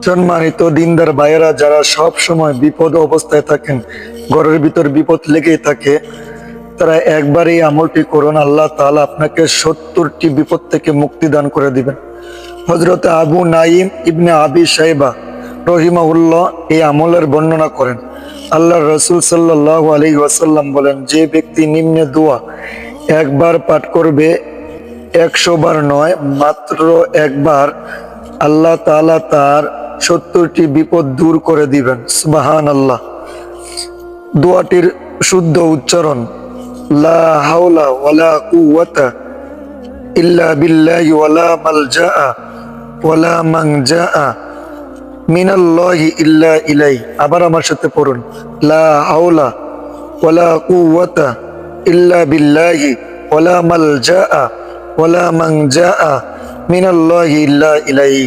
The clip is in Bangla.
সম্মানিত দিনদার ভাইয়েরা, যারা সব সময় বিপদ অবস্থায় থাকেন, ঘরের ভিতর বিপদ লেগেই থাকে, তারা একবার এই আমলটি করুন। আল্লাহ তাআলা আপনাকে 70টি বিপদ থেকে মুক্তি দান করে দিবেন। হযরত আবু নাঈম ইবনে আবি শাইবা রহিমাহুল্লাহ এই আমলের বর্ণনা করেন। আল্লাহর রাসূল সাল্লাল্লাহু আলাইহি ওয়াসাল্লাম বলেন, যে ব্যক্তি নিম্নে দোয়া একবার পাঠ করবে, 100 বার নয়, মাত্র একবার, আল্লাহ তাআলা তার 70টি বিপদ দূর করে দিবেন। সুবহানাল্লাহ। দোয়াটির শুদ্ধ উচ্চারণ, লা হাওলা ওয়ালা কুওয়াতা ইল্লা বিল্লাহি ওয়ালা মালজাআ ওয়ালা মানজাআ মিনাল্লাহি ইল্লা ইলাই। আবার আমার সাথে পড়ুন, লা হাওলা ওয়ালা কুওয়াতা ইল্লা বিল্লাহি ওয়ালা মালজাআ ওয়ালা মানজাআ মিনাল্লাহি ইল্লা ইলাই।